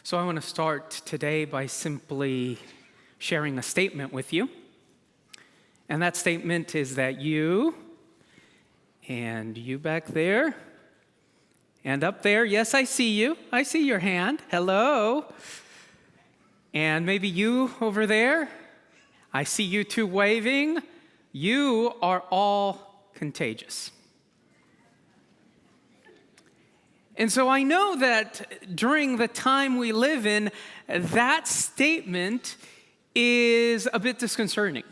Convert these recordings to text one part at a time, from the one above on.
So I want to start today by simply sharing a statement with you. And that statement is that you, and you back there, and up there, yes, I see you. I see your hand. Hello. And maybe you over there. I see you two waving. You are all contagious. And so I know that during the time we live in, that statement is a bit disconcerting.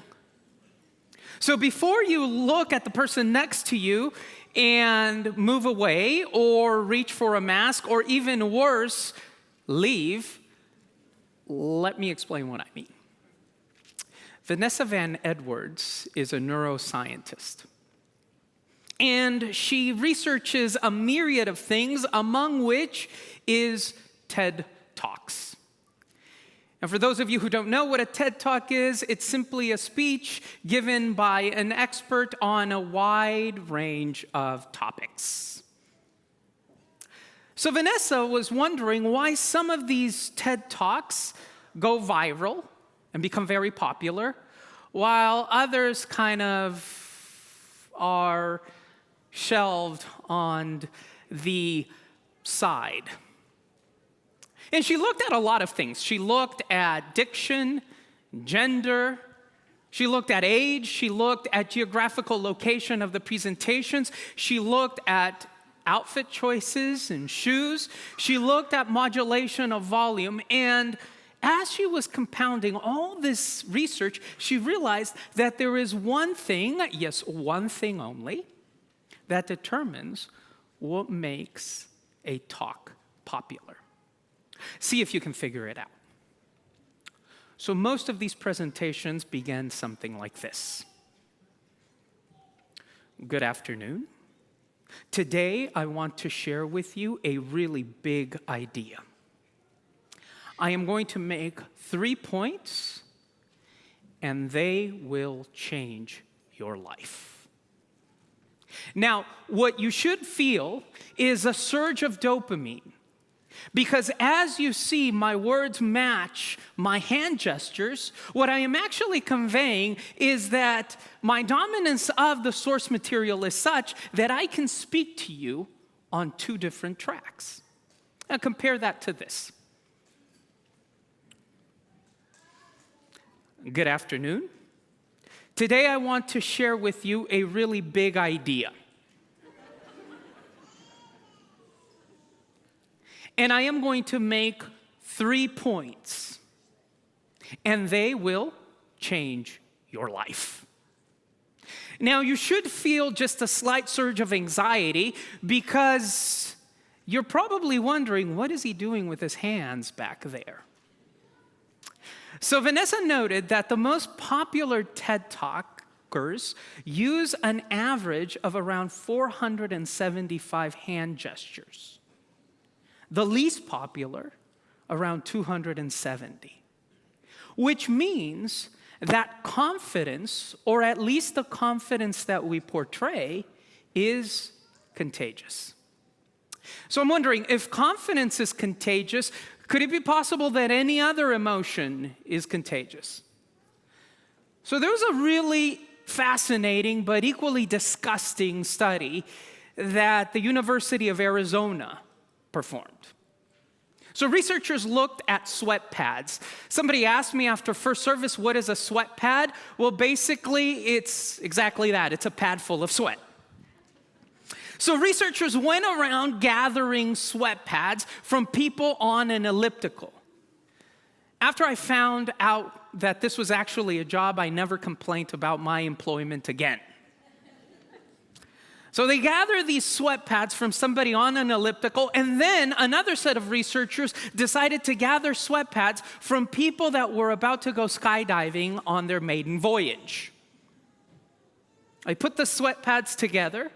So before you look at the person next to you and move away or reach for a mask or even worse, leave, let me explain what I mean. Vanessa Van Edwards is a neuroscientist. And she researches a myriad of things, among which is TED Talks. And for those of you who don't know what a TED Talk is, it's simply a speech given by an expert on a wide range of topics. So Vanessa was wondering why some of these TED Talks go viral and become very popular, while others kind of are shelved on the side. And she looked at a lot of things. She looked at diction, gender, she looked at age, she looked at geographical location of the presentations, she looked at outfit choices and shoes, she looked at modulation of volume, and as she was compounding all this research, she realized that there is one thing, yes, one thing only, that determines what makes a talk popular. See if you can figure it out. So most of these presentations began something like this. Good afternoon. Today I want to share with you a really big idea. I am going to make 3 points, and they will change your life. Now, what you should feel is a surge of dopamine, because as you see my words match my hand gestures, what I am actually conveying is that my dominance of the source material is such that I can speak to you on 2 different tracks. Now compare that to this. Good afternoon. Today I want to share with you a really big idea. And I am going to make 3 points, and they will change your life. Now, you should feel just a slight surge of anxiety because you're probably wondering, what is he doing with his hands back there? So Vanessa noted that the most popular TED Talkers use an average of around 475 hand gestures. The least popular, around 270. Which means that confidence, or at least the confidence that we portray, is contagious. So I'm wondering, if confidence is contagious, could it be possible that any other emotion is contagious? So there was a really fascinating but equally disgusting study that the University of Arizona performed. So researchers looked at sweat pads. Somebody asked me after first service, what is a sweat pad? Well, basically, it's exactly that. It's a pad full of sweat. So researchers went around gathering sweat pads from people on an elliptical. After I found out that this was actually a job, I never complained about my employment again. So they gathered these sweat pads from somebody on an elliptical, and then another set of researchers decided to gather sweat pads from people that were about to go skydiving on their maiden voyage. I put the sweat pads together,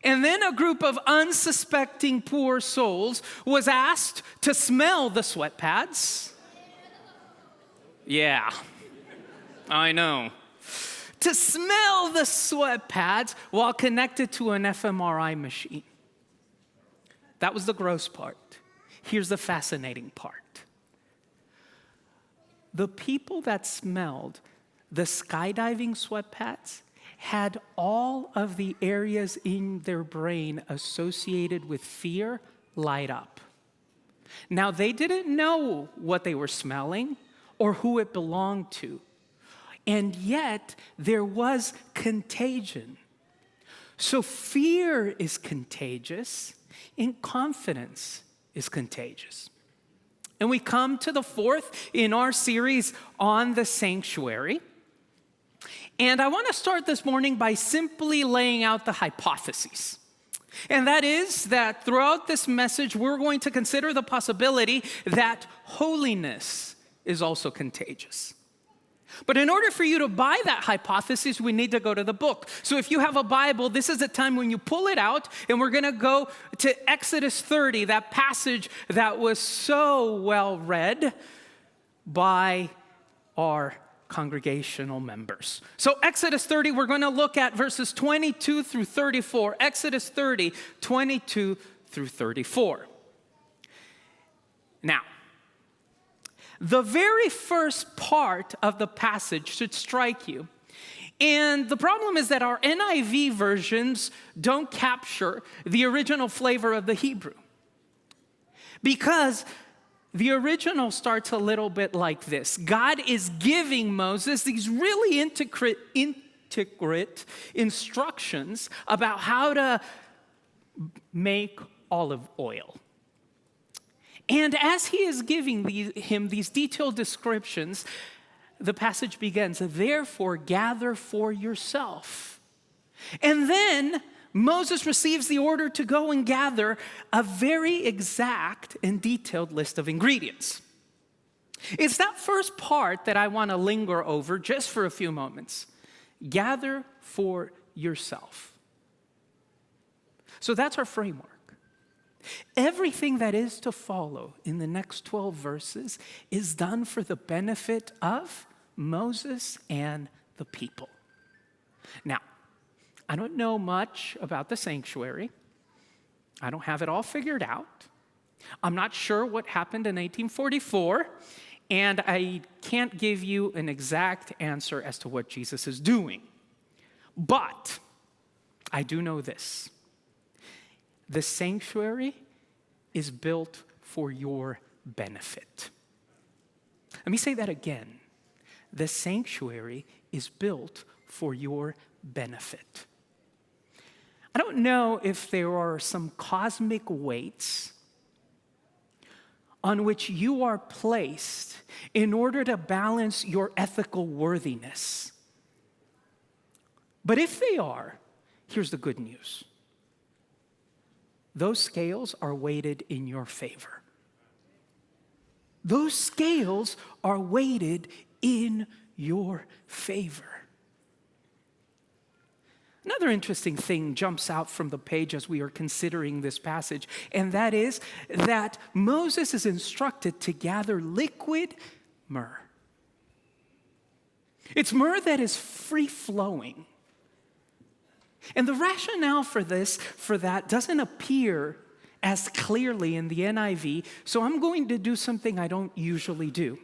and then a group of unsuspecting poor souls was asked to smell the sweat pads. Yeah, I know. To smell the sweat pads while connected to an fMRI machine. That was the gross part. Here's the fascinating part. the people that smelled the skydiving sweatpants had all of the areas in their brain associated with fear light up. Now, they didn't know what they were smelling or who it belonged to. And yet, there was contagion. So fear is contagious, and confidence is contagious. And we come to the fourth in our series on the sanctuary. And I want to start this morning by simply laying out the hypotheses. And that is that throughout this message, we're going to consider the possibility that holiness is also contagious. But in order for you to buy that hypothesis, we need to go to the book. So if you have a Bible, this is the time when you pull it out, and we're going to go to Exodus 30, that passage that was so well read by our congregational members. So Exodus 30, we're going to look at verses 22 through 34. Exodus 30, 22 through 34. Now, the very first part of the passage should strike you. And the problem is that our NIV versions don't capture the original flavor of the Hebrew. Because the original starts a little bit like this. God is giving Moses these really intricate instructions about how to make olive oil. And as he is giving him these detailed descriptions, the passage begins, therefore gather for yourself. And then Moses receives the order to go and gather a very exact and detailed list of ingredients. It's that first part that I want to linger over just for a few moments. Gather for yourself. So that's our framework. Everything that is to follow in the next 12 verses is done for the benefit of Moses and the people. Now, I don't know much about the sanctuary. I don't have it all figured out. I'm not sure what happened in 1844, and I can't give you an exact answer as to what Jesus is doing. But I do know this. The sanctuary is built for your benefit. Let me say that again. The sanctuary is built for your benefit. I don't know if there are some cosmic weights on which you are placed in order to balance your ethical worthiness. But if they are, here's the good news. Those scales are weighted in your favor. Those scales are weighted in your favor. Another interesting thing jumps out from the page as we are considering this passage, and that is that Moses is instructed to gather liquid myrrh. It's myrrh that is free-flowing. And the rationale for that doesn't appear as clearly in the NIV, so I'm going to do something I don't usually do.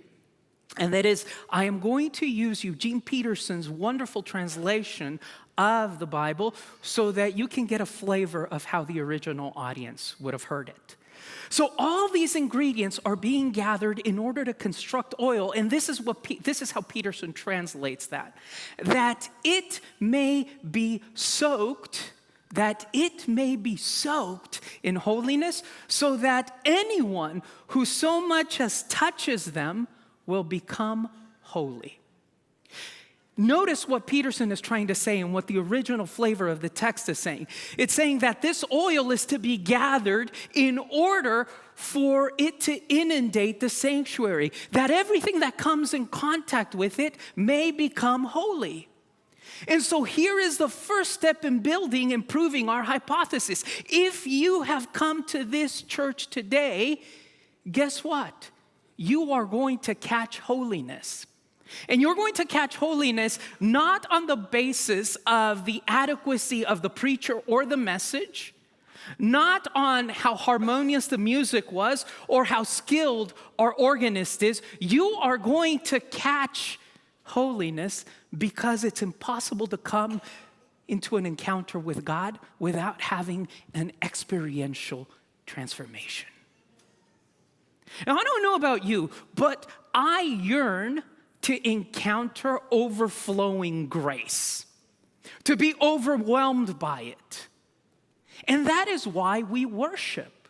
And that is, I am going to use Eugene Peterson's wonderful translation of the Bible so that you can get a flavor of how the original audience would have heard it. So all these ingredients are being gathered in order to construct oil, and this is how Peterson translates that it may be soaked in holiness, so that anyone who so much as touches them will become holy. Notice what Peterson is trying to say and what the original flavor of the text is saying. It's saying that this oil is to be gathered in order for it to inundate the sanctuary, that everything that comes in contact with it may become holy. And so here is the first step in building and proving our hypothesis. If you have come to this church today, guess what? You are going to catch holiness. And you're going to catch holiness not on the basis of the adequacy of the preacher or the message, not on how harmonious the music was or how skilled our organist is. You are going to catch holiness because it's impossible to come into an encounter with God without having an experiential transformation. Now, I don't know about you, but I yearn to encounter overflowing grace, to be overwhelmed by it. And that is why we worship.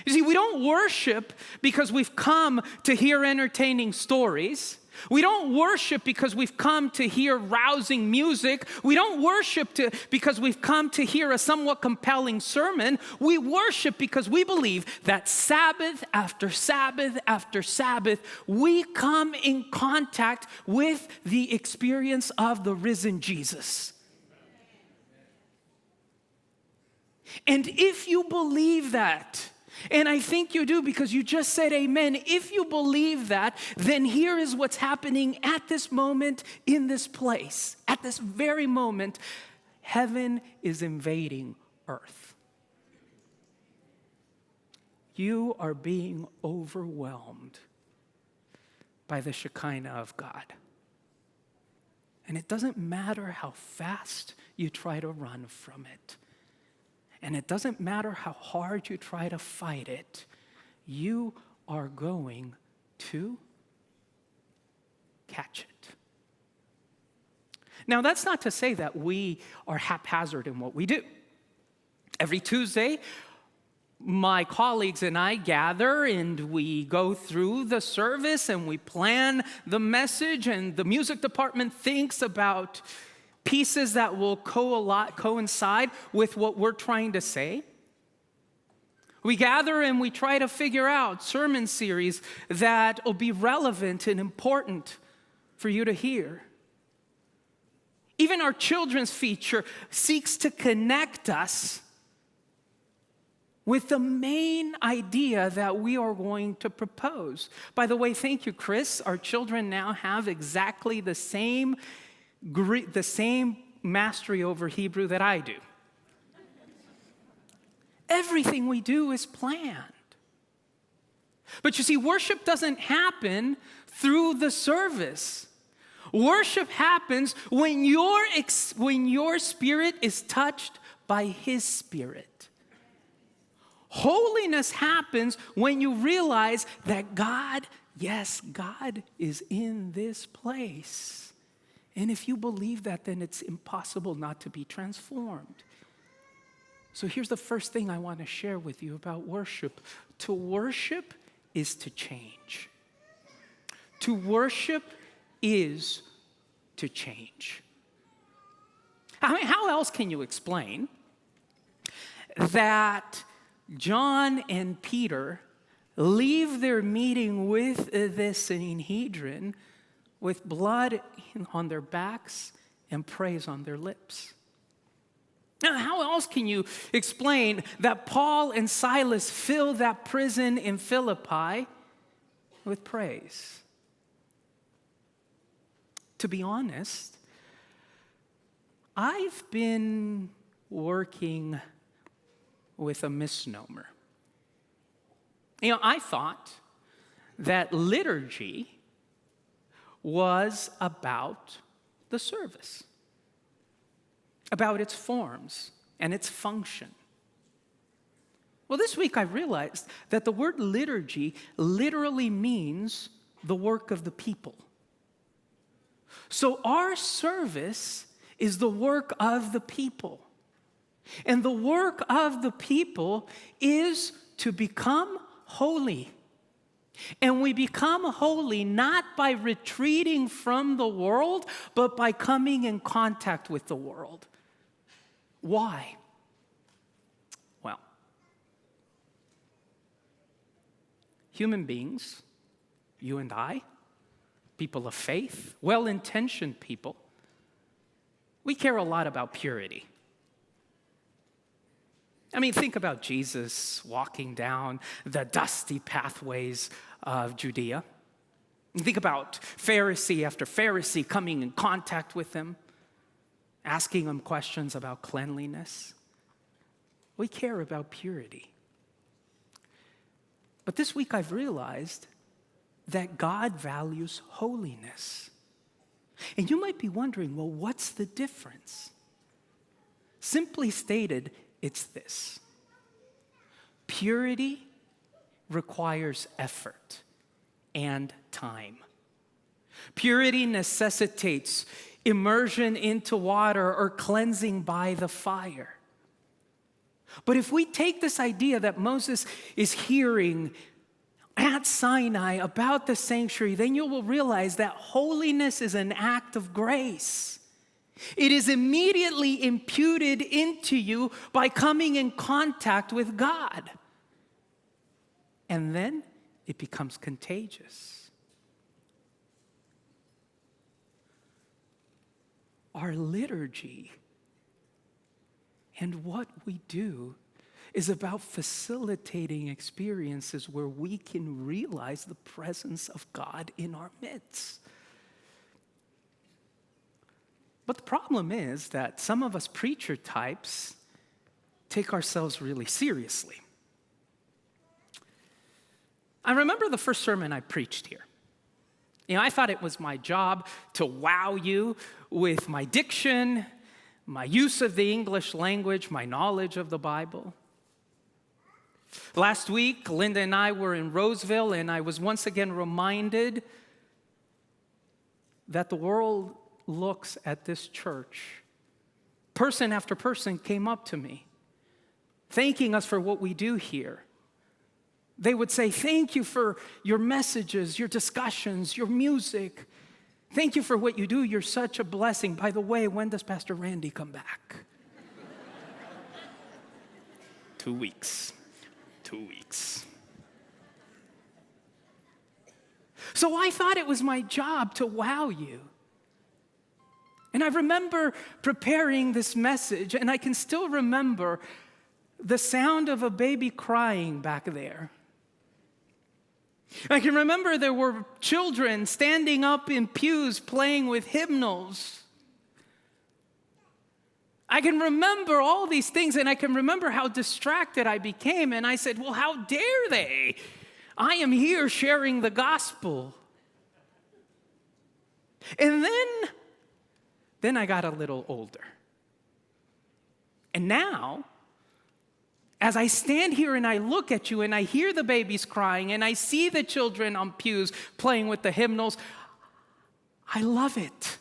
You see, we don't worship because we've come to hear entertaining stories. We don't worship because we've come to hear rousing music. We don't worship because we've come to hear a somewhat compelling sermon. We worship because we believe that Sabbath after Sabbath after Sabbath, we come in contact with the experience of the risen Jesus. And if you believe that, and I think you do because you just said amen. If you believe that, then here is what's happening at this moment in this place. At this very moment, heaven is invading earth. You are being overwhelmed by the Shekinah of God. And it doesn't matter how fast you try to run from it. And it doesn't matter how hard you try to fight it, you are going to catch it. Now, that's not to say that we are haphazard in what we do. Every Tuesday, my colleagues and I gather and we go through the service and we plan the message, and the music department thinks about pieces that will coincide with what we're trying to say. We gather and we try to figure out sermon series that will be relevant and important for you to hear. Even our children's feature seeks to connect us with the main idea that we are going to propose. By the way, thank you, Chris. Our children now have exactly the same mastery over Hebrew that I do. Everything we do is planned. But you see, worship doesn't happen through the service. Worship happens when your spirit is touched by His Spirit. Holiness happens when you realize that God is in this place. And if you believe that, then it's impossible not to be transformed. So here's the first thing I want to share with you about worship. To worship is to change. To worship is to change. How else can you explain that John and Peter leave their meeting with the Sanhedrin with blood on their backs and praise on their lips? Now, how else can you explain that Paul and Silas fill that prison in Philippi with praise? To be honest, I've been working with a misnomer. I thought that liturgy was about the service, about its forms and its function. Well, this week I realized that the word liturgy literally means the work of the people. So our service is the work of the people. And the work of the people is to become holy. And we become holy not by retreating from the world, but by coming in contact with the world. Why? Well, human beings, you and I, people of faith, well-intentioned people, we care a lot about purity. I mean, think about Jesus walking down the dusty pathways of Judea. Think about Pharisee after Pharisee coming in contact with him, asking him questions about cleanliness. We care about purity. But this week I've realized that God values holiness. And you might be wondering, well, what's the difference? Simply stated, it's this. Purity requires effort and time. Purity necessitates immersion into water or cleansing by the fire. But if we take this idea that Moses is hearing at Sinai about the sanctuary, then you will realize that holiness is an act of grace. It is immediately imputed into you by coming in contact with God. And then it becomes contagious. Our liturgy and what we do is about facilitating experiences where we can realize the presence of God in our midst. But the problem is that some of us preacher types take ourselves really seriously. I remember the first sermon I preached here. I thought it was my job to wow you with my diction, my use of the English language, my knowledge of the Bible. Last week, Linda and I were in Roseville, and I was once again reminded that the world looks at this church. Person after person came up to me, thanking us for what we do here. They would say, thank you for your messages, your discussions, your music. Thank you for what you do. You're such a blessing. By the way, when does Pastor Randy come back? 2 weeks. 2 weeks. So I thought it was my job to wow you. And I remember preparing this message, and I can still remember the sound of a baby crying back there. I can remember there were children standing up in pews playing with hymnals. I can remember all these things, and I can remember how distracted I became. And I said, well, how dare they? I am here sharing the gospel. And then I got a little older. And now, as I stand here and I look at you and I hear the babies crying and I see the children on pews playing with the hymnals, I love it.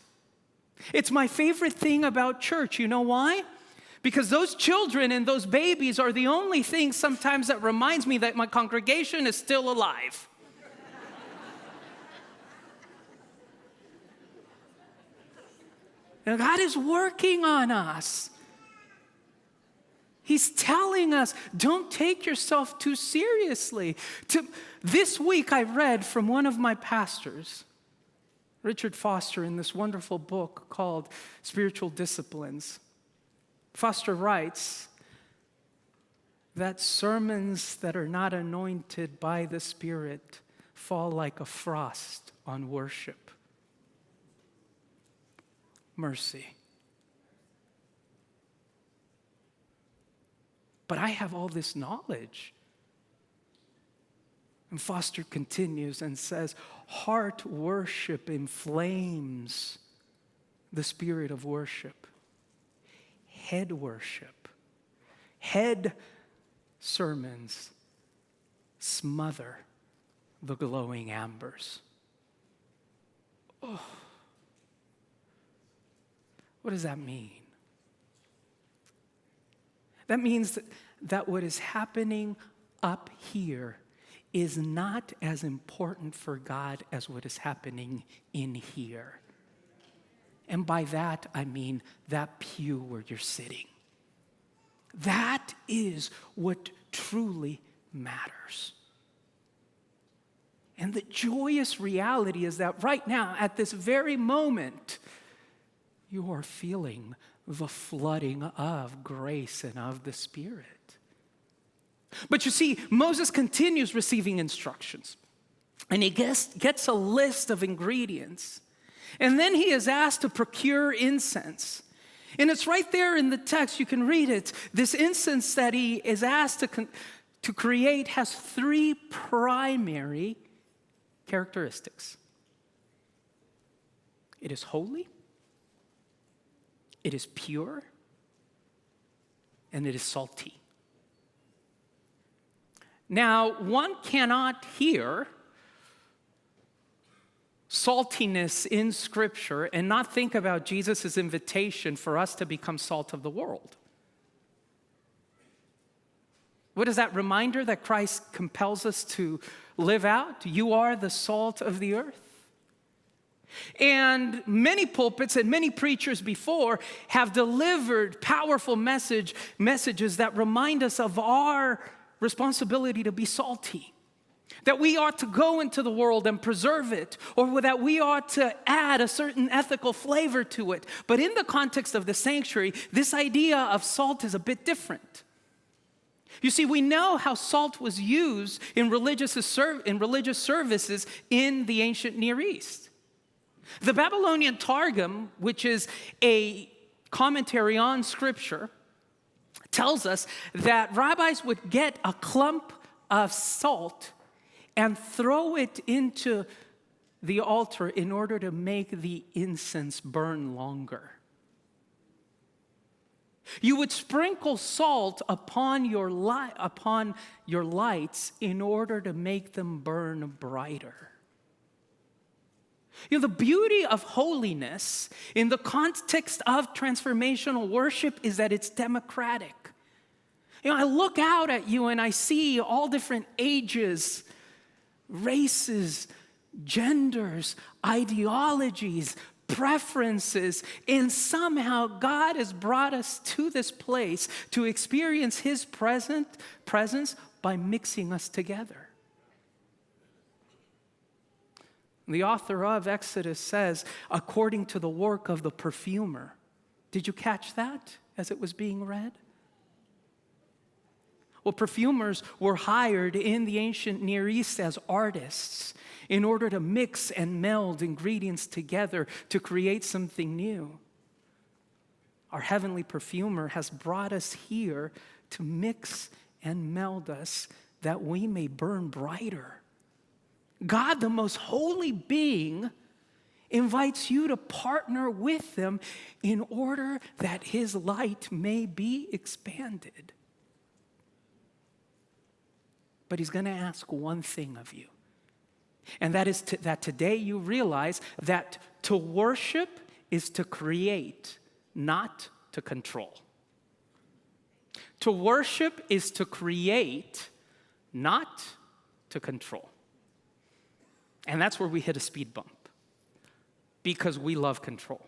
It's my favorite thing about church. You know why? Because those children and those babies are the only thing sometimes that reminds me that my congregation is still alive. And God is working on us. He's telling us, don't take yourself too seriously. This week I read from one of my pastors, Richard Foster, in this wonderful book called Spiritual Disciplines. Foster writes that sermons that are not anointed by the Spirit fall like a frost on worship. Mercy. But I have all this knowledge. And Foster continues and says, heart worship inflames the spirit of worship. Head worship, head sermons smother the glowing ambers. Oh. What does that mean? That means that what is happening up here is not as important for God as what is happening in here. And by that, I mean that pew where you're sitting. That is what truly matters. And the joyous reality is that right now, at this very moment, you are feeling the flooding of grace and of the Spirit. But you see, Moses continues receiving instructions, and he gets a list of ingredients. And then he is asked to procure incense. And it's right there in the text. You can read it. This incense that he is asked to create has three primary characteristics. It is holy, it is pure, and it is salty. Now, one cannot hear saltiness in Scripture and not think about Jesus' invitation for us to become salt of the world. What is that reminder that Christ compels us to live out? You are the salt of the earth. And many pulpits and many preachers before have delivered powerful messages that remind us of our responsibility to be salty. That we ought to go into the world and preserve it, or that we ought to add a certain ethical flavor to it. But in the context of the sanctuary, this idea of salt is a bit different. You see, we know how salt was used in religious services in the ancient Near East. The Babylonian Targum, which is a commentary on Scripture, tells us that rabbis would get a clump of salt and throw it into the altar in order to make the incense burn longer. You would sprinkle salt upon your lights in order to make them burn brighter. You know, the beauty of holiness in the context of transformational worship is that it's democratic. You know, I look out at you and I see all different ages, races, genders, ideologies, preferences, and somehow God has brought us to this place to experience His presence by mixing us together. The author of Exodus says, according to the work of the perfumer. Did you catch that as it was being read? Well, perfumers were hired in the ancient Near East as artists in order to mix and meld ingredients together to create something new. Our heavenly perfumer has brought us here to mix and meld us that we may burn brighter. God, the most holy being, invites you to partner with Him in order that His light may be expanded. But He's going to ask one thing of you. And that is that today you realize that to worship is to create, not to control. To worship is to create, not to control. And that's where we hit a speed bump, because we love control.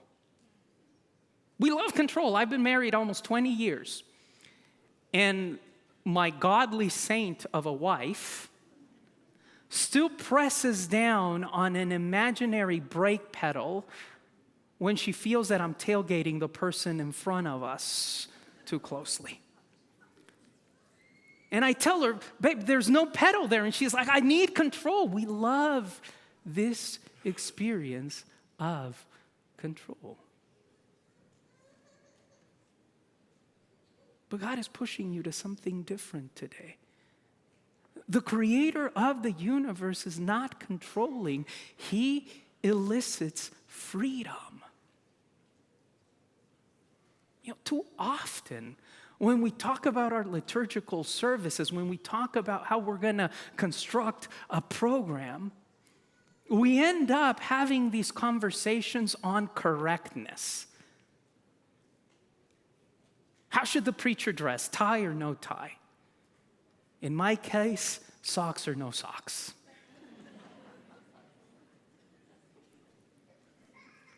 We love control. I've been married almost 20 years. And my godly saint of a wife still presses down on an imaginary brake pedal when she feels that I'm tailgating the person in front of us too closely. And I tell her, babe, there's no pedal there. And she's like, I need control. We love this experience of control. But God is pushing you to something different today. The creator of the universe is not controlling. He elicits freedom. You know, too often, when we talk about our liturgical services, when we talk about how we're going to construct a program, we end up having these conversations on correctness. How should the preacher dress? Tie or no tie? In my case, socks or no socks.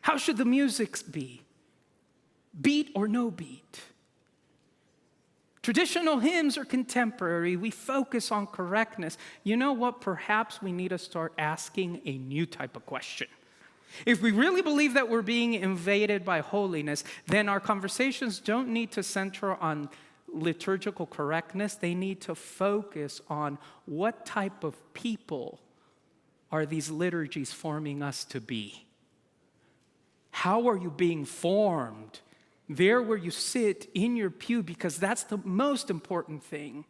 How should the music be? Beat or no beat? Traditional hymns or contemporary, we focus on correctness. You know what? Perhaps we need to start asking a new type of question. If we really believe that we're being invaded by holiness, then our conversations don't need to center on liturgical correctness. They need to focus on what type of people are these liturgies forming us to be? How are you being formed there where you sit in your pew, because that's the most important thing.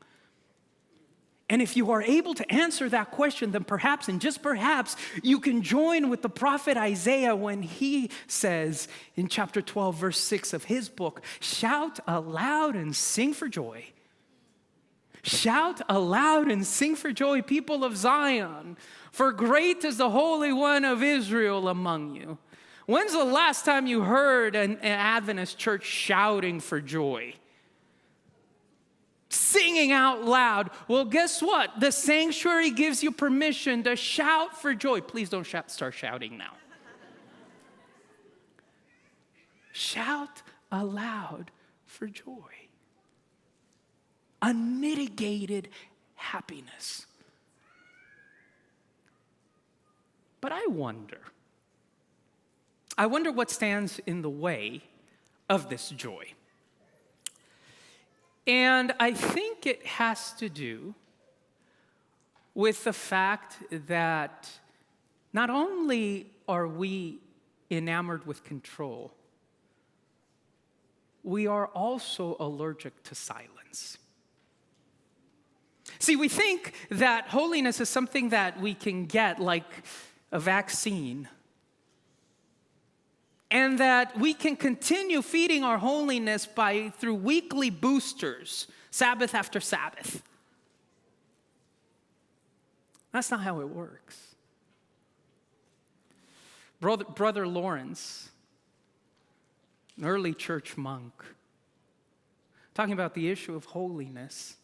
And if you are able to answer that question, then perhaps, and just perhaps, you can join with the prophet Isaiah when he says in chapter 12, verse 6 of his book, "Shout aloud and sing for joy. Shout aloud and sing for joy, people of Zion, for great is the Holy One of Israel among you." When's the last time you heard an Adventist church shouting for joy? Singing out loud. Well, guess what? The sanctuary gives you permission to shout for joy. Please don't start shouting now. Shout aloud for joy. Unmitigated happiness. But I wonder what stands in the way of this joy. And I think it has to do with the fact that not only are we enamored with control, we are also allergic to silence. See, we think that holiness is something that we can get like a vaccine, and that we can continue feeding our holiness through weekly boosters, Sabbath after Sabbath. That's not how it works. Brother Lawrence, an early church monk, talking about the issue of holiness,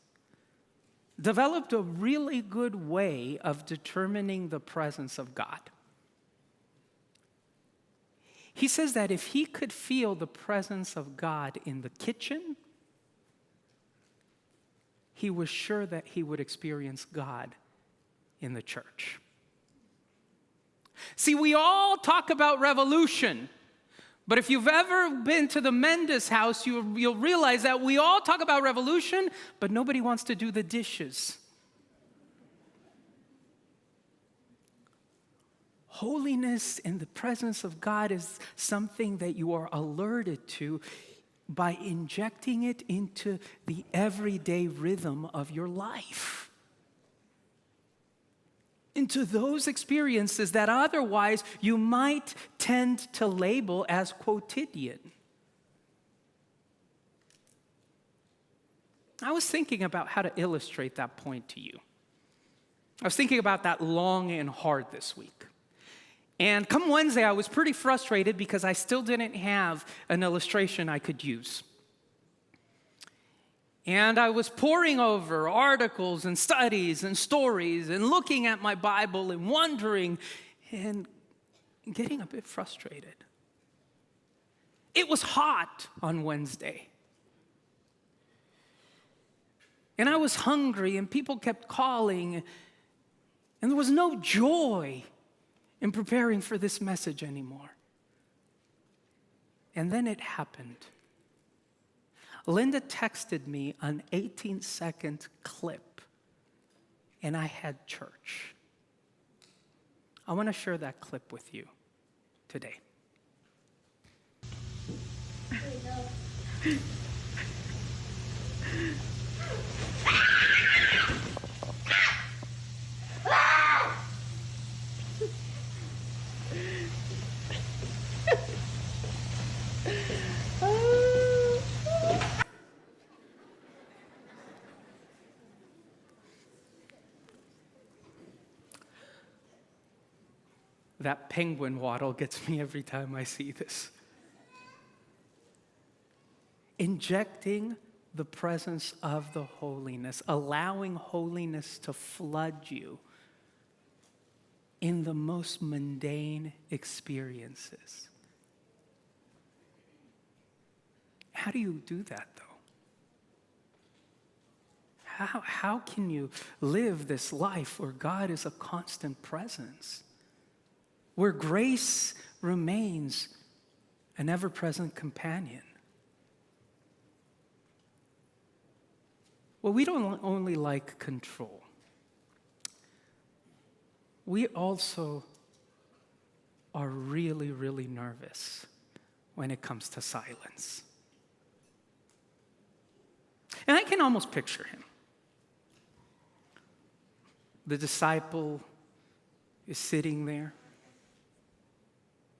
developed a really good way of determining the presence of God. He says that if he could feel the presence of God in the kitchen, he was sure that he would experience God in the church. See, we all talk about revolution, but if you've ever been to the Mendez house, you'll realize that we all talk about revolution, but nobody wants to do the dishes. Holiness in the presence of God is something that you are alerted to by injecting it into the everyday rhythm of your life. Into those experiences that otherwise you might tend to label as quotidian. I was thinking about how to illustrate that point to you. I was thinking about that long and hard this week. And come Wednesday, I was pretty frustrated because I still didn't have an illustration I could use. And I was poring over articles and studies and stories and looking at my Bible and wondering and getting a bit frustrated. It was hot on Wednesday. And I was hungry and people kept calling, and there was no joy in preparing for this message anymore. And then it happened. Linda texted me an 18-second clip, and I had church. I want to share that clip with you today. That penguin waddle gets me every time I see this. Injecting the presence of the holiness, allowing holiness to flood you in the most mundane experiences. How do you do that, though? How can you live this life where God is a constant presence? Where grace remains an ever-present companion? Well, we don't only like control. We also are really, really nervous when it comes to silence. And I can almost picture him. The disciple is sitting there,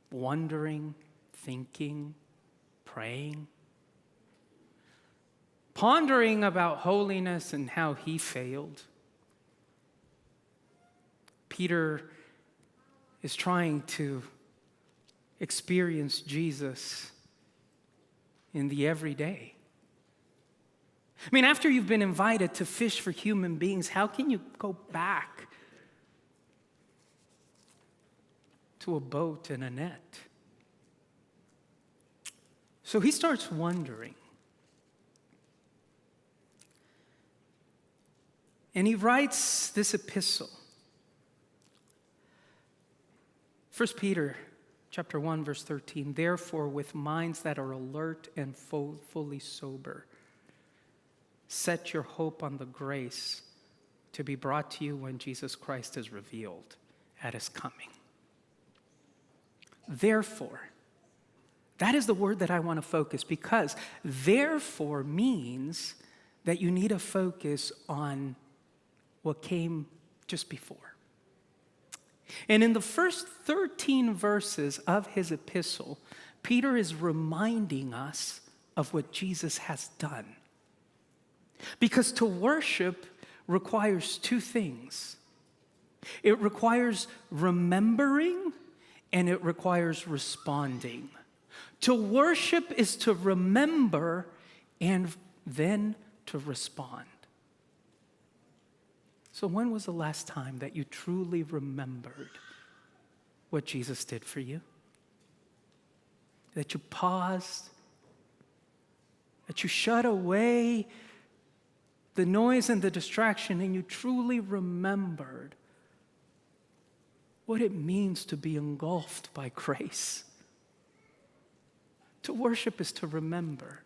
wondering, thinking, praying, pondering about holiness and how he failed. Peter is trying to experience Jesus in the everyday. I mean, after you've been invited to fish for human beings, how can you go back to a boat and a net? So he starts wondering. And he writes this epistle. 1 Peter chapter 1, verse 13, therefore, with minds that are alert and fully sober, set your hope on the grace to be brought to you when Jesus Christ is revealed at his coming. Therefore, that is the word that I want to focus, because therefore means that you need to focus on what came just before. And in the first 13 verses of his epistle, Peter is reminding us of what Jesus has done. Because to worship requires two things. It requires remembering and it requires responding. To worship is to remember and then to respond. So when was the last time that you truly remembered what Jesus did for you? That you paused, that you shut away the noise and the distraction, and you truly remembered what it means to be engulfed by grace. To worship is to remember.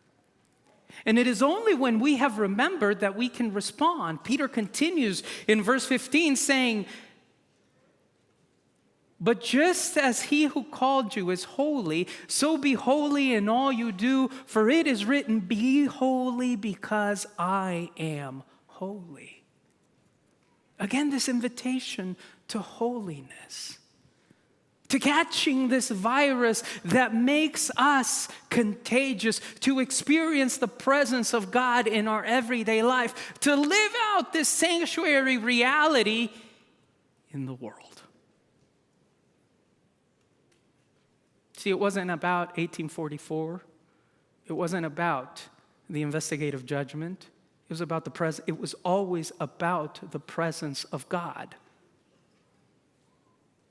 And it is only when we have remembered that we can respond. Peter continues in verse 15 saying, but just as he who called you is holy, so be holy in all you do, for it is written, be holy because I am holy. Again, this invitation to holiness, to catching this virus that makes us contagious, to experience the presence of God in our everyday life, to live out this sanctuary reality in the world. See, it wasn't about 1844. It wasn't about the investigative judgment. It was about the It was always about the presence of God.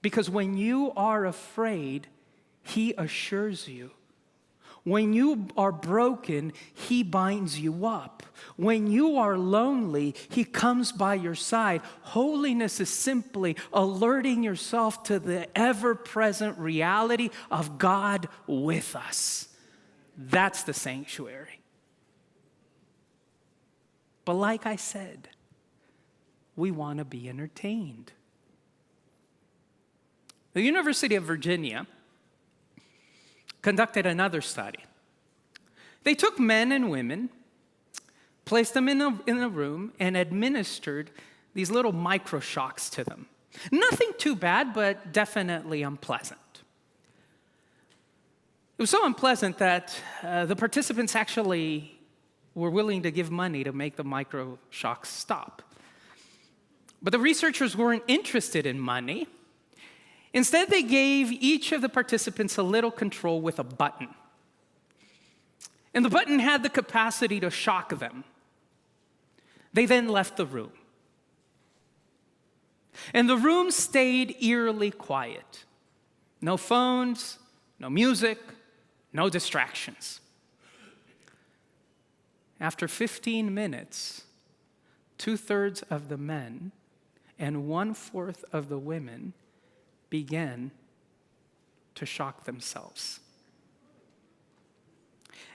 Because when you are afraid, he assures you. When you are broken, he binds you up. When you are lonely, he comes by your side. Holiness is simply alerting yourself to the ever-present reality of God with us. That's the sanctuary. But like I said, we want to be entertained. The University of Virginia conducted another study. They took men and women, placed them in a room, and administered these little microshocks to them. Nothing too bad, but definitely unpleasant. It was so unpleasant that the participants actually were willing to give money to make the microshocks stop. But the researchers weren't interested in money. Instead, they gave each of the participants a little control with a button. And the button had the capacity to shock them. They then left the room. And the room stayed eerily quiet. No phones, no music, no distractions. After 15 minutes, 2/3 of the men and 1/4 of the women began to shock themselves.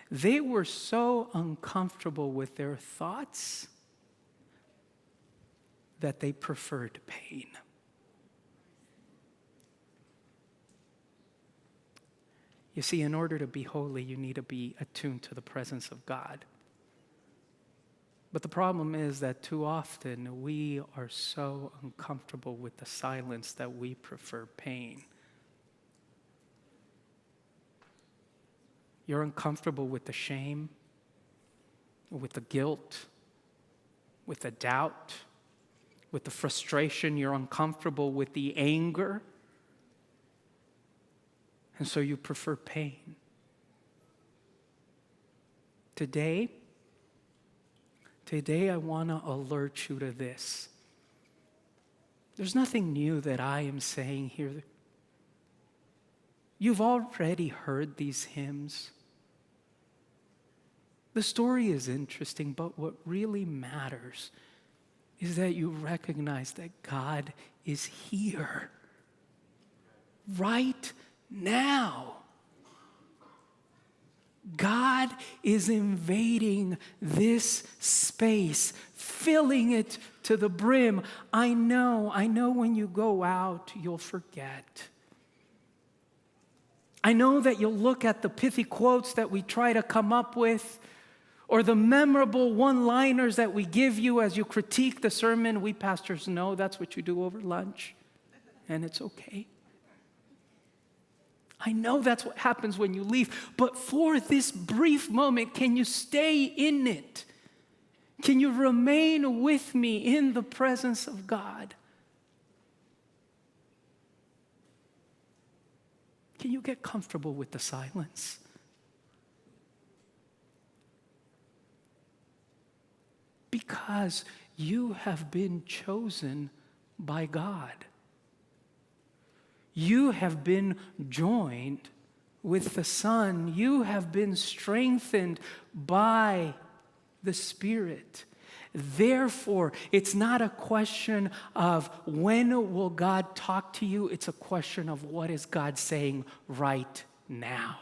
They were so uncomfortable with their thoughts that they preferred pain. You see, in order to be holy, you need to be attuned to the presence of God. But the problem is that too often we are so uncomfortable with the silence that we prefer pain. You're uncomfortable with the shame, with the guilt, with the doubt, with the frustration. You're uncomfortable with the anger. And so you prefer pain. Today I want to alert you to this. There's nothing new that I am saying here. You've already heard these hymns. The story is interesting, but what really matters is that you recognize that God is here right now. God is invading this space, filling it to the brim. I know when you go out, you'll forget. I know that you'll look at the pithy quotes that we try to come up with, or the memorable one-liners that we give you as you critique the sermon. We pastors know that's what you do over lunch, and it's okay. I know that's what happens when you leave, but for this brief moment, can you stay in it? Can you remain with me in the presence of God? Can you get comfortable with the silence? Because you have been chosen by God. You have been joined with the Son. You have been strengthened by the Spirit. Therefore, it's not a question of when will God talk to you. It's a question of what is God saying right now.